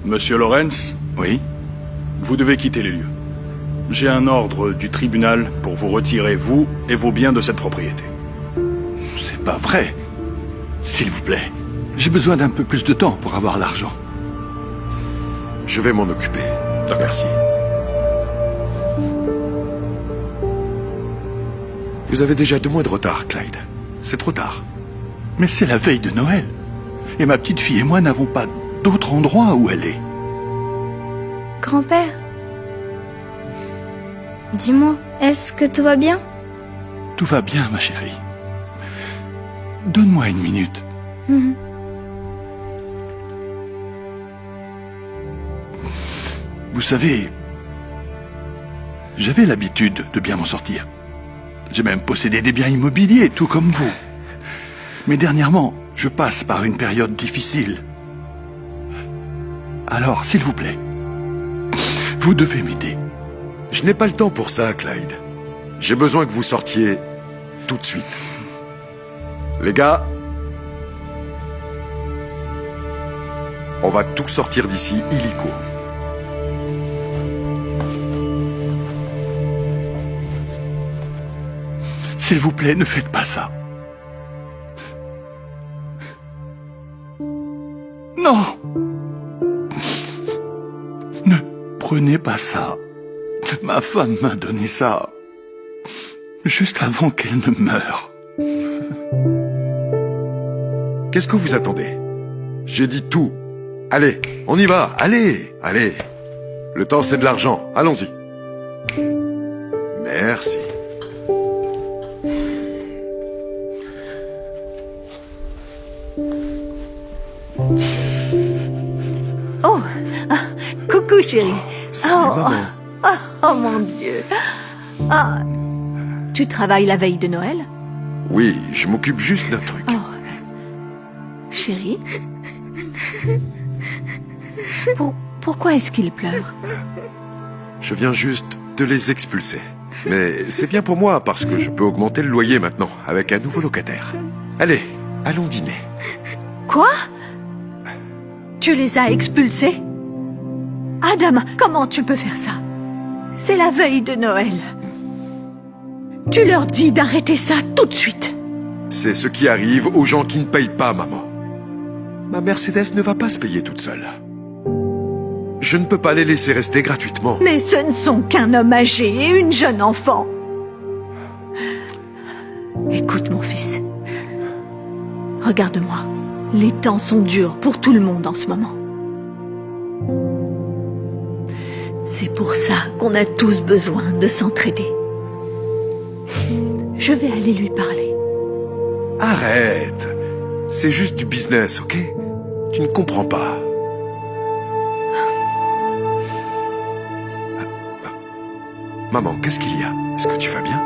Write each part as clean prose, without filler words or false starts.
Monsieur Lawrence, Oui? vous devez quitter les lieux. J'ai un ordre du tribunal pour vous retirer, vous et vos biens de cette propriété. C'est pas vrai. S'il vous plaît, j'ai besoin d'un peu plus de temps pour avoir l'argent. Je vais m'en occuper. Merci. Vous avez déjà 2 mois de retard, Clyde. C'est trop tard. Mais c'est la veille de Noël. Et ma petite fille et moi n'avons pas d'autre endroit où aller. Grand-père, dis-moi, est-ce que tout va bien? Tout va bien, ma chérie. Donne-moi 1 minute. Vous savez, j'avais l'habitude de bien m'en sortir. J'ai même possédé des biens immobiliers, tout comme vous. Mais dernièrement, je passe par une période difficile. Alors, s'il vous plaît, vous devez m'aider. Je n'ai pas le temps pour ça, Clyde. J'ai besoin que vous sortiez tout de suite. Les gars, on va tous sortir d'ici illico. S'il vous plaît, ne faites pas ça. Non! Ne prenez pas ça. Ma femme m'a donné ça juste avant qu'elle ne meure. Qu'est-ce que vous attendez? J'ai dit tout. Allez, on y va. Allez, allez. Le temps, c'est de l'argent. Allons-y. Merci. Oh, coucou chérie. Salut, maman. Oh mon Dieu. Ah, tu travailles la veille de Noël? Oui, je m'occupe juste d'un truc. Chérie? Pourquoi est-ce qu'il pleure? Je viens juste de les expulser. Mais c'est bien pour moi parce que je peux augmenter le loyer maintenant avec un nouveau locataire. Allez, allons dîner. Quoi? Tu les as expulsés? Adam, comment tu peux faire ça? C'est la veille de Noël. Tu leur dis d'arrêter ça tout de suite. C'est ce qui arrive aux gens qui ne payent pas, maman. Ma Mercedes ne va pas se payer toute seule. Je ne peux pas les laisser rester gratuitement. Mais ce ne sont qu'un homme âgé et une jeune enfant. Écoute, mon fils. Regarde-moi. Les temps sont durs pour tout le monde en ce moment. C'est pour ça qu'on a tous besoin de s'entraider. Je vais aller lui parler. Arrête. C'est juste du business, ok? Tu ne comprends pas. Maman, qu'est-ce qu'il y a? Est-ce que tu vas bien?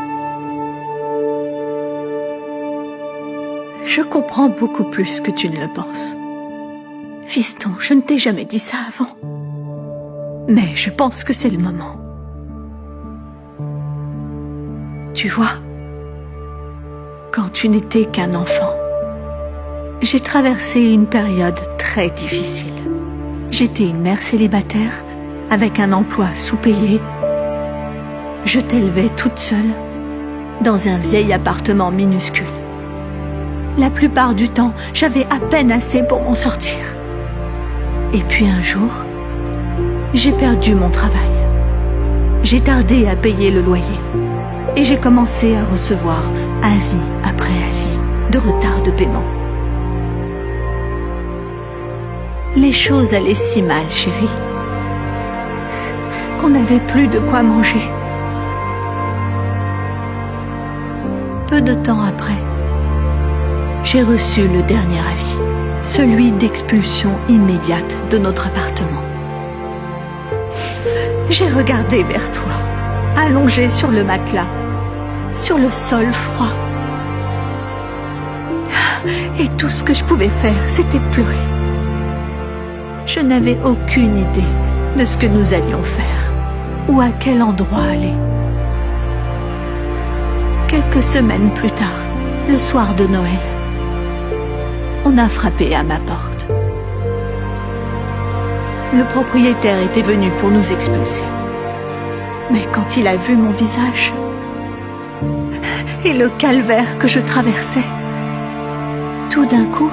Je comprends beaucoup plus que tu ne le penses. Fiston, je ne t'ai jamais dit ça avant. Mais je pense que c'est le moment. Tu vois, quand tu n'étais qu'un enfant, j'ai traversé une période très difficile. J'étais une mère célibataire, avec un emploi sous-payé. Je t'élevais toute seule, dans un vieil appartement minuscule. La plupart du temps, j'avais à peine assez pour m'en sortir. Et puis un jour, j'ai perdu mon travail. J'ai tardé à payer le loyer. Et j'ai commencé à recevoir, avis après avis, de retard de paiement. Les choses allaient si mal, chérie, qu'on n'avait plus de quoi manger. Peu de temps après, j'ai reçu le dernier avis, celui d'expulsion immédiate de notre appartement. J'ai regardé vers toi, allongé sur le matelas, sur le sol froid. Et tout ce que je pouvais faire, c'était de pleurer. Je n'avais aucune idée de ce que nous allions faire, ou à quel endroit aller. Quelques semaines plus tard, le soir de Noël, on a frappé à ma porte. Le propriétaire était venu pour nous expulser. Mais quand il a vu mon visage et le calvaire que je traversais, tout d'un coup,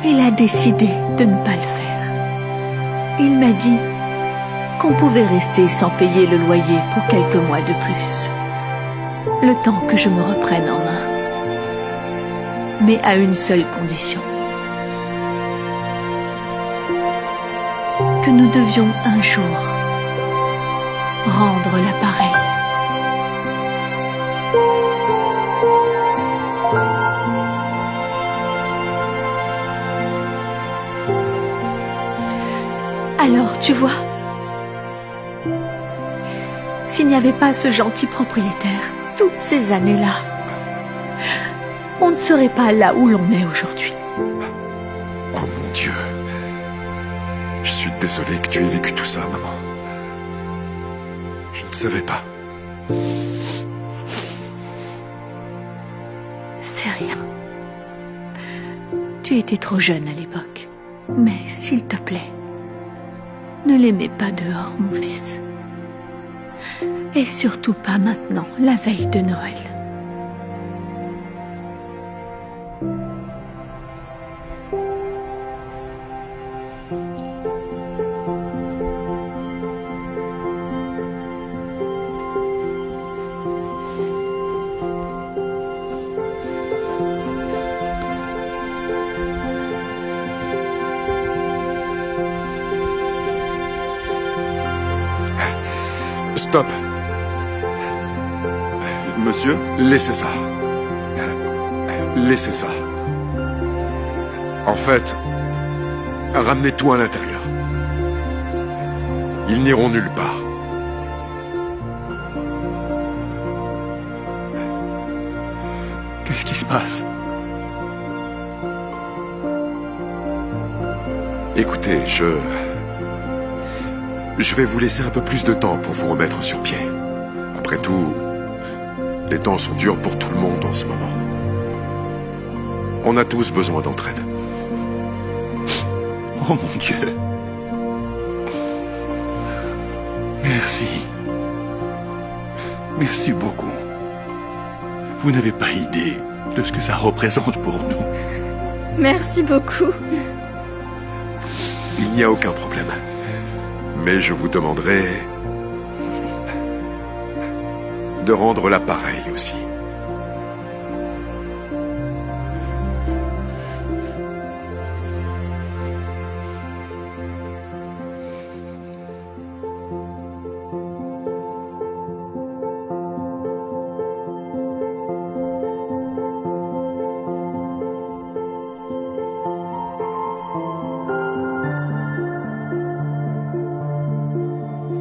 il a décidé de ne pas le faire. Il m'a dit qu'on pouvait rester sans payer le loyer pour quelques mois de plus, le temps que je me reprenne en main. Mais à une seule condition. Que nous devions un jour rendre l'appareil. Alors, tu vois, s'il n'y avait pas ce gentil propriétaire, toutes ces années-là, on ne serait pas là où l'on est aujourd'hui. Oh mon Dieu. Je suis désolé que tu aies vécu tout ça, maman. Je ne savais pas. C'est rien. Tu étais trop jeune à l'époque. Mais s'il te plaît, ne les mets pas dehors, mon fils. Et surtout pas maintenant, la veille de Noël. Stop. Monsieur? Laissez ça. Laissez ça. En fait, ramenez tout à l'intérieur. Ils n'iront nulle part. Qu'est-ce qui se passe? Écoutez, je vais vous laisser un peu plus de temps pour vous remettre sur pied. Après tout, les temps sont durs pour tout le monde en ce moment. On a tous besoin d'entraide. Oh mon Dieu. Merci. Merci beaucoup. Vous n'avez pas idée de ce que ça représente pour nous. Merci beaucoup. Il n'y a aucun problème. Mais je vous demanderai de rendre l'appareil aussi.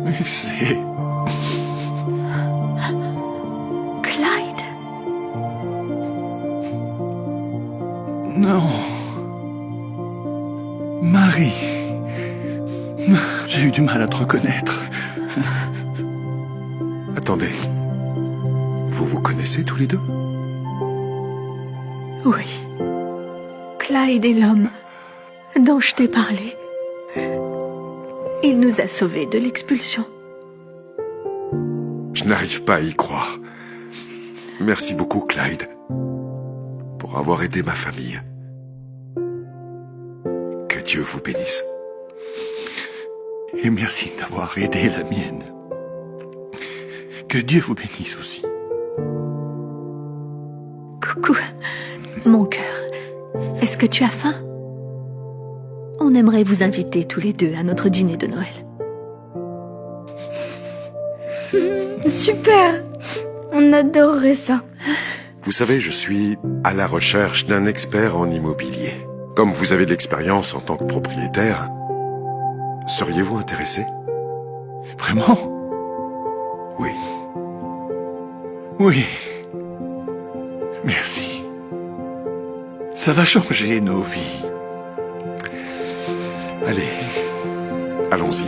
Mais c'est... Clyde? Non. Marie. J'ai eu du mal à te reconnaître. Attendez. Vous vous connaissez tous les deux? Oui. Clyde est l'homme dont je t'ai parlé. Il nous a sauvés de l'expulsion. Je n'arrive pas à y croire. Merci beaucoup, Clyde, pour avoir aidé ma famille. Que Dieu vous bénisse. Et merci d'avoir aidé la mienne. Que Dieu vous bénisse aussi. Coucou, mon cœur. Est-ce que tu as faim? On aimerait vous inviter tous les deux à notre dîner de Noël. Super! On adorerait ça. Vous savez, je suis à la recherche d'un expert en immobilier. Comme vous avez de l'expérience en tant que propriétaire, seriez-vous intéressé? Vraiment? Oui. Oui. Merci. Ça va changer nos vies. Allez, allons-y.